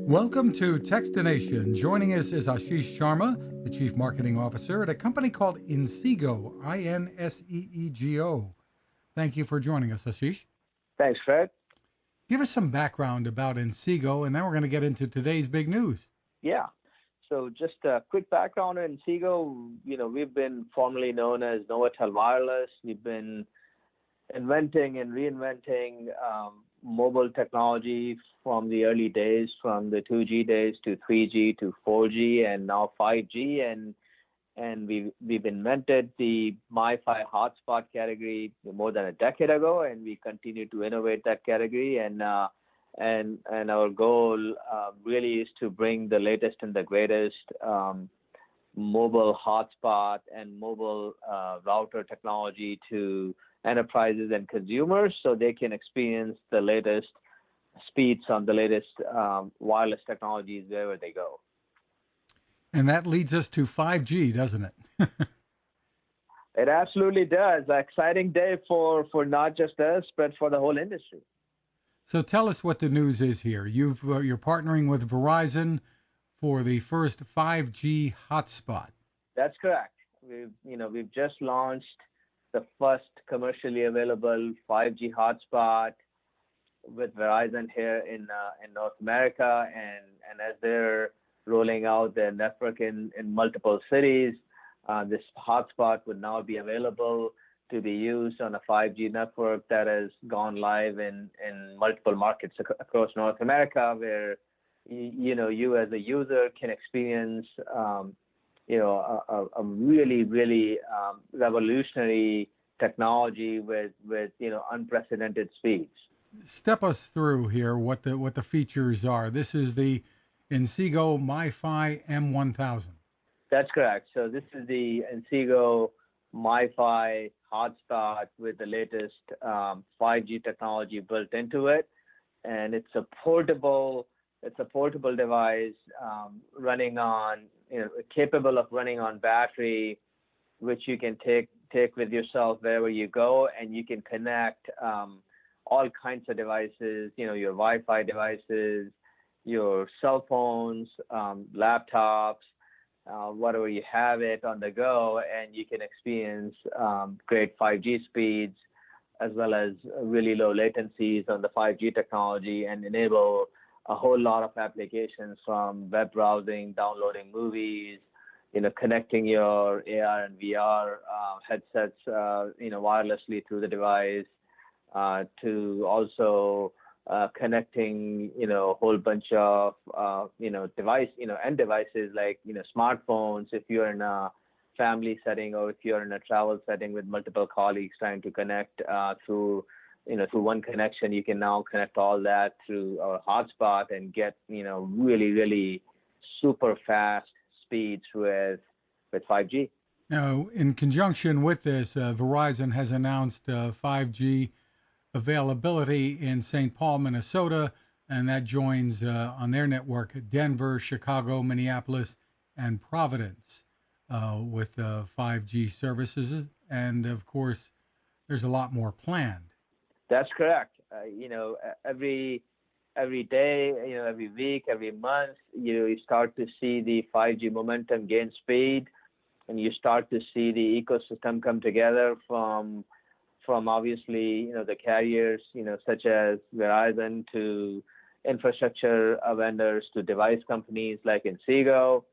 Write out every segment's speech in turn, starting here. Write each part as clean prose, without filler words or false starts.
Welcome to Techstination. Joining us is Ashish Sharma, the Chief Marketing Officer at a company called Inseego, Inseego. Thank you for joining us, Ashish. Thanks, Fred. Give us some background about Inseego, and then we're going to get into today's big news. Yeah. So just a quick background on Inseego. We've been formerly known as Novatel Wireless. We've been inventing and reinventing mobile technology from the early days, from the 2G days to 3G to 4G and now 5G. And we've invented the MiFi hotspot category more than a decade ago, and we continue to innovate that category. And our goal really is to bring the latest and the greatest mobile hotspot and mobile router technology to enterprises and consumers so they can experience the latest speeds on the latest wireless technologies wherever they go. And that leads us to 5G, doesn't it? It absolutely does. An exciting day for not just us, but for the whole industry. So tell us what the news is here. You're partnering with Verizon for the first 5G hotspot. That's correct. We've just launched the first commercially available 5G hotspot with Verizon here in North America, and as they're rolling out their network in multiple cities, this hotspot would now be available to be used on a 5G network that has gone live in multiple markets across North America, where you as a user can experience a really revolutionary technology with unprecedented speeds. Step us through here what the features are. This is the Inseego MiFi M1000. That's correct. So this is the Inseego MiFi hotspot with the latest 5G technology built into it, and it's a portable device running on capable of running on battery, which you can take with yourself wherever you go, and you can connect all kinds of devices, your Wi-Fi devices, your cell phones, laptops, whatever you have it on the go, and you can experience great 5G speeds as well as really low latencies on the 5G technology, and enable a whole lot of applications from web browsing, downloading movies, connecting your AR and VR headsets, wirelessly through the device, to also connecting, a whole bunch of, end devices like, smartphones, if you're in a family setting or if you're in a travel setting with multiple colleagues trying to connect through one connection. You can now connect all that through our hotspot and get, really super fast speeds with 5G. Now, in conjunction with this, Verizon has announced 5G availability in St. Paul, Minnesota, and that joins on their network Denver, Chicago, Minneapolis, and Providence with 5G services. And of course, there's a lot more planned. That's correct. Every day, every week, every month, you start to see the 5G momentum gain speed, and you start to see the ecosystem come together from obviously, the carriers, such as Verizon, to infrastructure vendors, to device companies like Inseego,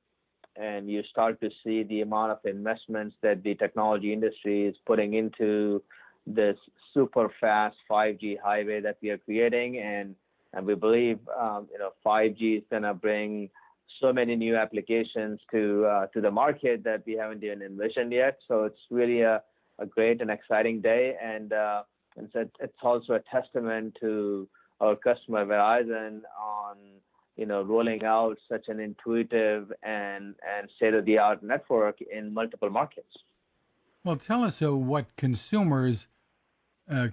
and you start to see the amount of investments that the technology industry is putting into this super fast 5G highway that we are creating, and we believe 5G is going to bring so many new applications to the market that we haven't even envisioned yet. So it's really a great and exciting day, and so it's also a testament to our customer Verizon on rolling out such an intuitive and state-of-the-art network in multiple markets. Well, tell us what consumers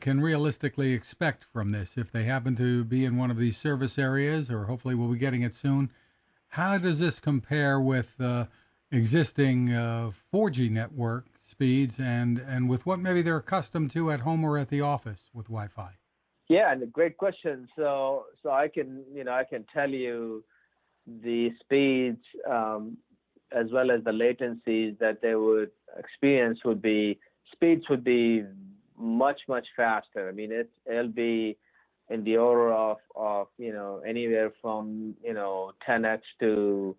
can realistically expect from this if they happen to be in one of these service areas, or hopefully we'll be getting it soon. How does this compare with existing 4G network speeds and with what maybe they're accustomed to at home or at the office with Wi-Fi? Yeah, and a great question. So I can tell you the speeds as well as the latencies that they would experience speeds would be much faster. I mean, it'll be in the order of anywhere from 10x to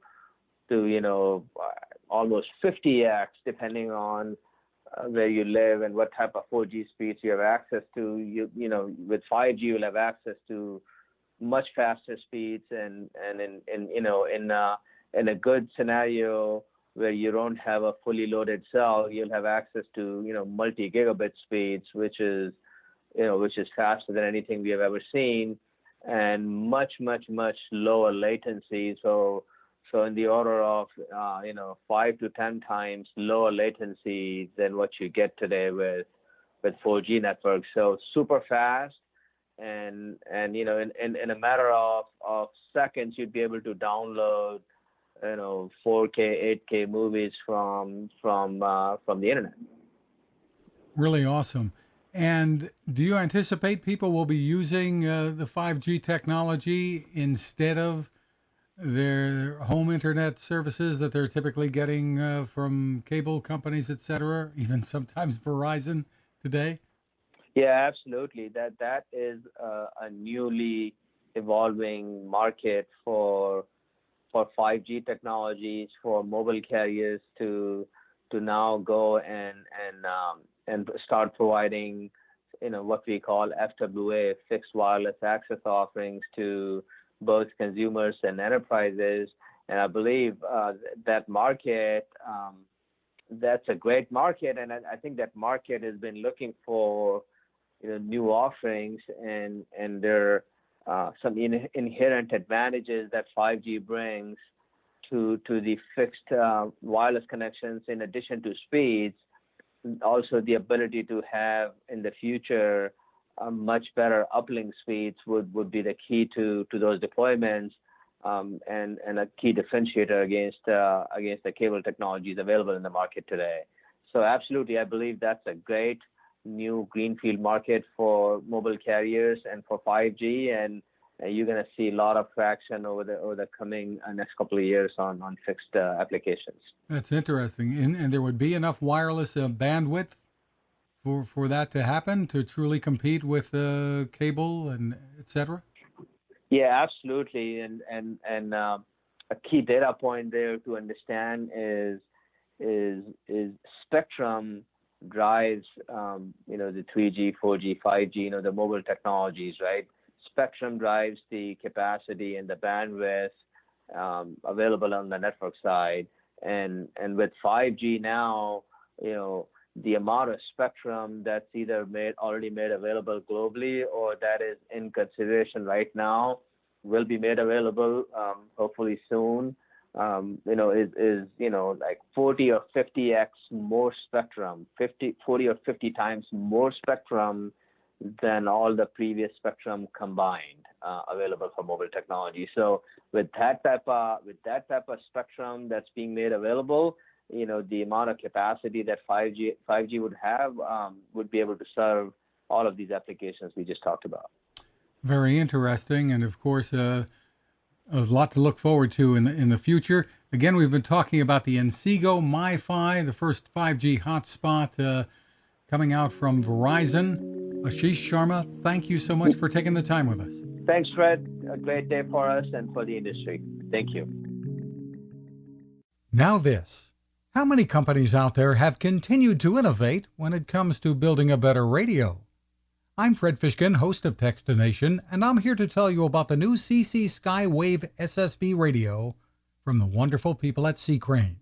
almost 50x, depending on where you live and what type of 4G speeds you have access to. With 5G, you'll have access to much faster speeds, and in a good scenario where you don't have a fully loaded cell, you'll have access to multi-gigabit speeds, which is faster than anything we have ever seen, and much lower latency. So in the order of 5 to 10 times lower latency than what you get today with 4G networks. So super fast, and in a matter of seconds you'd be able to download 4K, 8K movies from the internet. Really awesome. And do you anticipate people will be using the 5G technology instead of their home internet services that they're typically getting from cable companies, et cetera, even sometimes Verizon today? Yeah, absolutely. That is a newly evolving market for 5G technologies, for mobile carriers to now go and start providing what we call FWA, fixed wireless access offerings, to both consumers and enterprises. And I believe that market, that's a great market, and I think that market has been looking for new offerings, and there are some inherent advantages that 5G brings to the fixed wireless connections, in addition to speeds. Also, the ability to have in the future much better uplink speeds would be the key to those deployments, and a key differentiator against the cable technologies available in the market today. So absolutely, I believe that's a great new greenfield market for mobile carriers and for 5G, and you're going to see a lot of traction over the coming next couple of years on fixed applications. That's interesting. And there would be enough wireless bandwidth for that to happen, to truly compete with cable and et cetera? Yeah, absolutely. And a key data point there to understand is spectrum drives the 3G, 4G, 5G, the mobile technologies, right? Spectrum drives the capacity and the bandwidth available on the network side, and with 5G now, the amount of spectrum that's either already made available globally, or that is in consideration right now, will be made available hopefully soon. Is like 40 or 50x more spectrum, 40 or 50 times more spectrum than all the previous spectrum combined available for mobile technology. So with that type of spectrum that's being made available, the amount of capacity that 5G would have would be able to serve all of these applications we just talked about. Very interesting, and of course, a lot to look forward to in the future. Again, we've been talking about the Inseego MiFi, the first 5G hotspot coming out from Verizon. Ashish Sharma, thank you so much for taking the time with us. Thanks, Fred. A great day for us and for the industry. Thank you. Now this. How many companies out there have continued to innovate when it comes to building a better radio? I'm Fred Fishkin, host of Techstination, and I'm here to tell you about the new CC Skywave SSB radio from the wonderful people at C-Crane.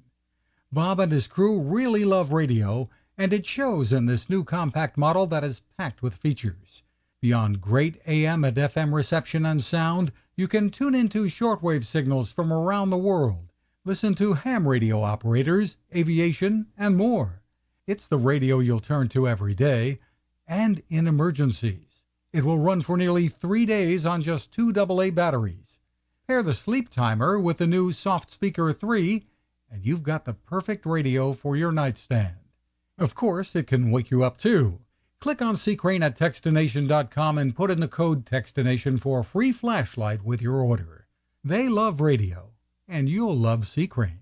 Bob and his crew really love radio, and it shows in this new compact model that is packed with features. Beyond great AM and FM reception and sound, you can tune into shortwave signals from around the world, listen to ham radio operators, aviation, and more. It's the radio you'll turn to every day, and in emergencies. It will run for nearly 3 days on just 2 AA batteries. Pair the sleep timer with the new Soft Speaker 3, and you've got the perfect radio for your nightstand. Of course, it can wake you up too. Click on C-Crane at Techstination.com and put in the code Techstination for a free flashlight with your order. They love radio, and you'll love Sea Crane.